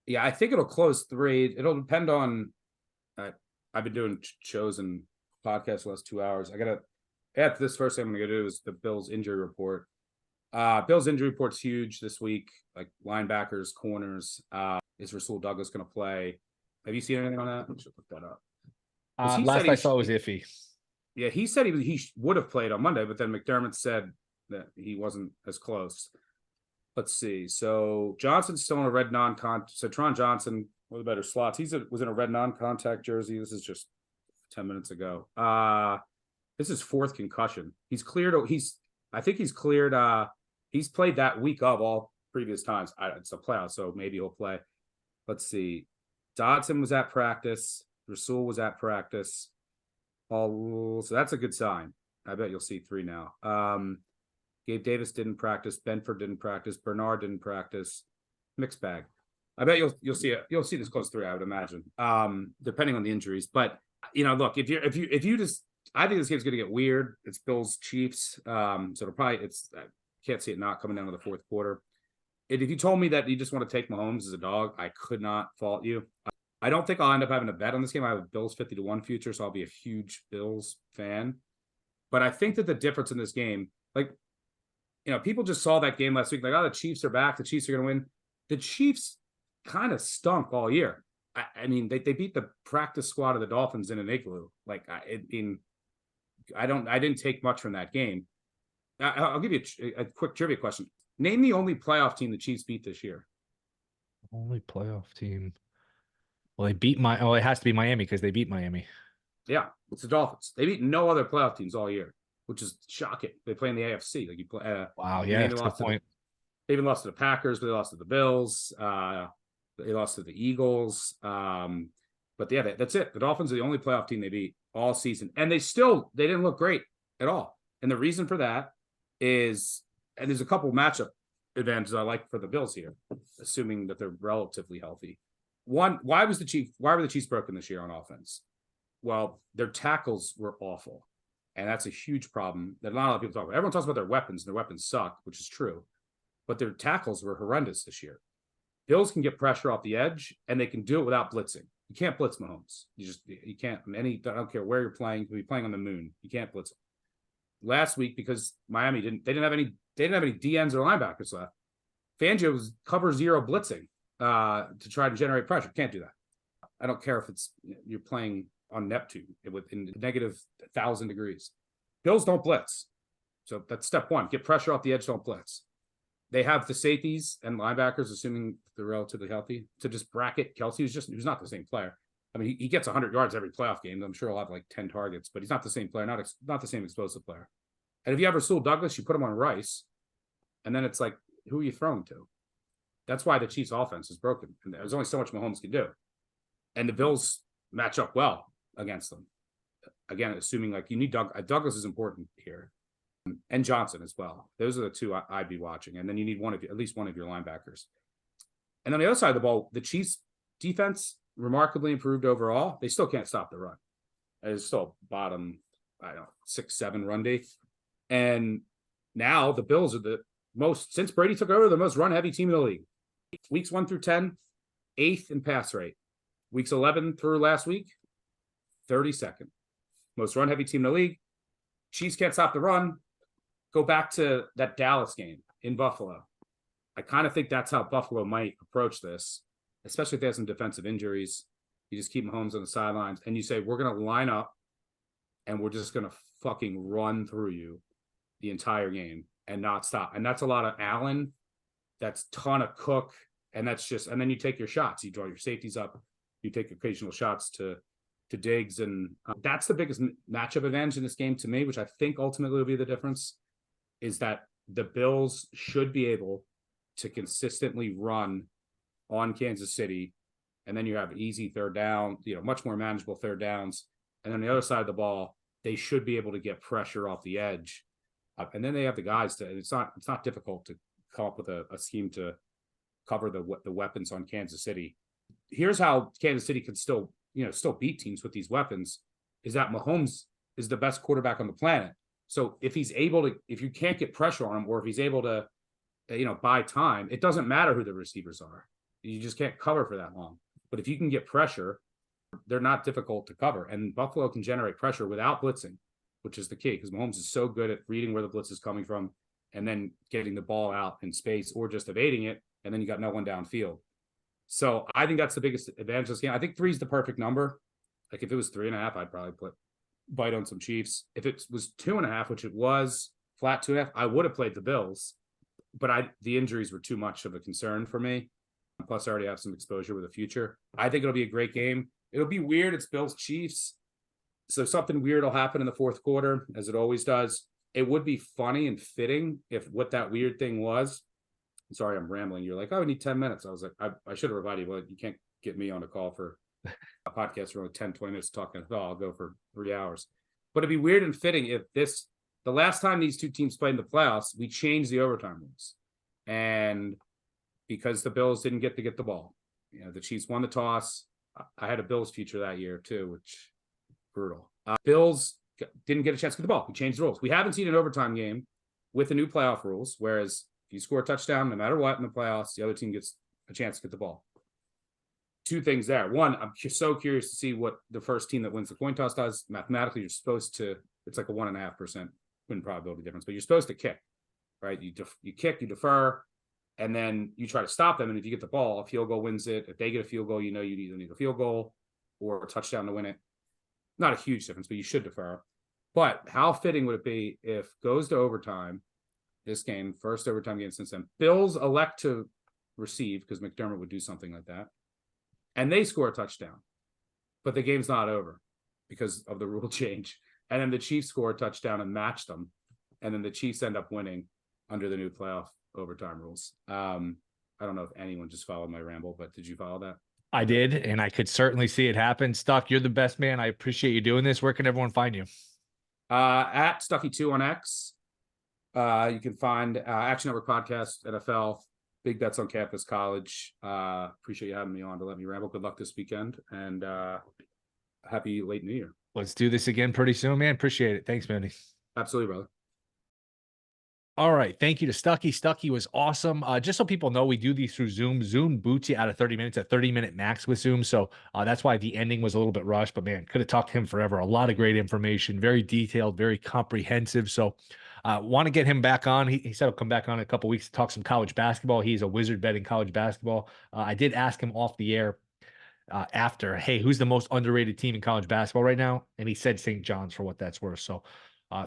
Yeah, I think it'll close 3. It'll depend on. I've been doing shows and podcasts the last 2 hours. This first thing I'm going to do is the Bills injury report. Bills injury report's huge this week, like linebackers, corners. Is Rasul Douglas going to play? Have you seen anything on that? I should look that up. Last I saw was iffy. Yeah, he said he would have played on Monday, but then McDermott said that he wasn't as close. Let's see. So Johnson's still in a red non-contact. So Tron Johnson, one of the better slots. Was in a red non-contact jersey. This is just 10 minutes ago. This is 4th concussion. He's cleared. I think he's cleared. He's played that week of all previous times. It's a playoff, so maybe he'll play. Let's see. Dodson was at practice. Rasul was at practice. So that's a good sign. I bet you'll see 3 now. Gabe Davis didn't practice. Benford didn't practice. Bernard didn't practice. Mixed bag. I bet you'll see it. You'll see this close 3, I would imagine. Depending on the injuries. But look, if you just, I think this game's gonna get weird. It's Bills Chiefs. So it'll probably I can't see it not coming down to the 4th quarter. And if you told me that you just want to take Mahomes as a dog, I could not fault you. I don't think I'll end up having a bet on this game. I have a Bills 50-1 future, so I'll be a huge Bills fan. But I think that the difference in this game, like, people just saw that game last week, like, oh, the Chiefs are back. The Chiefs are going to win. The Chiefs kind of stunk all year. I mean, they beat the practice squad of the Dolphins in an igloo. Like, I didn't take much from that game. I'll give you a quick trivia question. Name the only playoff team the Chiefs beat this year. Only playoff team. Well, it has to be Miami because they beat Miami. Yeah, it's the Dolphins. They beat no other playoff teams all year, which is shocking. They play in the AFC. Like you play. Wow, yeah, that's a good point. They even lost to the Packers, but they lost to the Bills. They lost to the Eagles. But yeah, that's it. The Dolphins are the only playoff team they beat all season, and they didn't look great at all. And the reason for that is, and there's a couple matchup advantages I like for the Bills here, assuming that they're relatively healthy. One, why were the Chiefs broken this year on offense? Well, their tackles were awful. And that's a huge problem that not a lot of people talk about. Everyone talks about their weapons, and their weapons suck, which is true. But their tackles were horrendous this year. Bills can get pressure off the edge, and they can do it without blitzing. You can't blitz Mahomes. You can't. I don't care where you're playing. You can be playing on the moon. You can't blitz him. Last week, because Miami didn't have any DNs or linebackers left, Fangio was cover zero blitzing to try to generate pressure. Can't do that. I don't care if you're playing on Neptune in negative 1,000 degrees. Bills don't blitz. So that's step one. Get pressure off the edge, don't blitz. They have the safeties and linebackers, assuming they're relatively healthy, to just bracket Kelsey, who's not the same player. I mean, he gets 100 yards every playoff game. I'm sure he'll have like 10 targets, but he's not the same player, not the same explosive player. And if you have Rasul Douglas, you put him on Rice, and then it's like, who are you throwing to? That's why the Chiefs' offense is broken. And there's only so much Mahomes can do. And the Bills match up well against them. Again, assuming like you need Douglas is important here, and Johnson as well. Those are the two I'd be watching. And then you need at least one of your linebackers. And on the other side of the ball, the Chiefs' defense remarkably improved overall. They still can't stop the run. It's still bottom, 6-7 run D. And now the Bills are the most, since Brady took over, the most run-heavy team in the league. Weeks 1 through 10, 8th in pass rate. Weeks 11 through last week, 32nd. Most run heavy team in the league. Chiefs can't stop the run. Go back to that Dallas game in Buffalo. I kind of think that's how Buffalo might approach this, especially if they have some defensive injuries. You just keep Mahomes on the sidelines and you say, we're going to line up and we're just going to fucking run through you the entire game and not stop. And that's a lot of Allen. That's a ton of Cook. And that's just, and then you take your shots. You draw your safeties up. You take occasional shots to Diggs. And that's the biggest matchup advantage in this game to me, which I think ultimately will be the difference, is that the Bills should be able to consistently run on Kansas City. And then you have easy third down, much more manageable third downs. And then the other side of the ball, they should be able to get pressure off the edge. And then they have the guys to, it's not difficult to come up with a scheme to cover the weapons on Kansas City. Here's how Kansas City can still beat teams with these weapons, is that Mahomes is the best quarterback on the planet. So if you can't get pressure on him, or if he's able to, buy time, it doesn't matter who the receivers are. You just can't cover for that long. But if you can get pressure, they're not difficult to cover. And Buffalo can generate pressure without blitzing, which is the key, because Mahomes is so good at reading where the blitz is coming from and then getting the ball out in space or just evading it. And then you got no one downfield. So I think that's the biggest advantage of this game. I think 3 is the perfect number. Like if it was 3.5, I'd probably bite on some Chiefs. If it was 2.5, which it was flat 2.5, I would have played the Bills, but the injuries were too much of a concern for me. Plus I already have some exposure with the future. I think it'll be a great game. It'll be weird. It's Bills Chiefs. So something weird will happen in the fourth quarter, as it always does. It would be funny and fitting if what that weird thing was. Sorry, I'm rambling. You're like, oh, we need 10 minutes. I was like, I should have reminded you, well, you can't get me on a call for a podcast for only 10, 20 minutes talking. I'll go for 3 hours. But it'd be weird and fitting if the last time these two teams played in the playoffs, we changed the overtime rules. And because the Bills didn't get to get the ball. The Chiefs won the toss. I had a Bills future that year too, which brutal. Bills didn't get a chance to get the ball. We changed the rules. We haven't seen an overtime game with the new playoff rules, whereas if you score a touchdown, no matter what in the playoffs, the other team gets a chance to get the ball. 2 things there. One, I'm so curious to see what the first team that wins the coin toss does. Mathematically, you're supposed to, it's like a 1.5% win probability difference, but you're supposed to kick, right? You kick, you defer, and then you try to stop them. And if you get the ball, a field goal wins it. If they get a field goal, you either need a field goal or a touchdown to win it. Not a huge difference, but you should defer. But how fitting would it be if goes to overtime, this game, first overtime game since then, Bills elect to receive, because McDermott would do something like that, and they score a touchdown, but the game's not over because of the rule change. And then the Chiefs score a touchdown and match them. And then the Chiefs end up winning under the new playoff overtime rules. I don't know if anyone just followed my ramble, but did you follow that? I did, and I could certainly see it happen. Stuck, you're the best man. I appreciate you doing this. Where can everyone find you? At Stuckey2 on X. You can find Action Network Podcast, NFL, Big Bets on Campus, College. Appreciate you having me on to let me ramble. Good luck this weekend, and happy late New Year. Let's do this again pretty soon, man. Appreciate it. Thanks, Manny. Absolutely, brother. All right. Thank you to Stuckey. Stuckey was awesome. Just so people know, we do these through Zoom. Zoom boots you out of 30 minutes, a 30-minute max with Zoom. So that's why the ending was a little bit rushed. But, man, could have talked to him forever. A lot of great information, very detailed, very comprehensive. So want to get him back on. He said he'll come back on in a couple of weeks to talk some college basketball. He's a wizard betting college basketball. I did ask him off the air after, hey, who's the most underrated team in college basketball right now? And he said St. John's, for what that's worth. So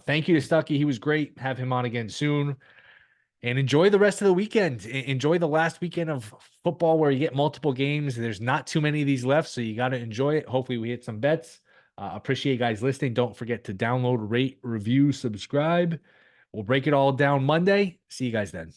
thank you to Stuckey. He was great. Have him on again soon. And enjoy the rest of the weekend. Enjoy the last weekend of football where you get multiple games. There's not too many of these left, so you got to enjoy it. Hopefully we hit some bets. Appreciate you guys listening. Don't forget to download, rate, review, subscribe. We'll break it all down Monday. See you guys then.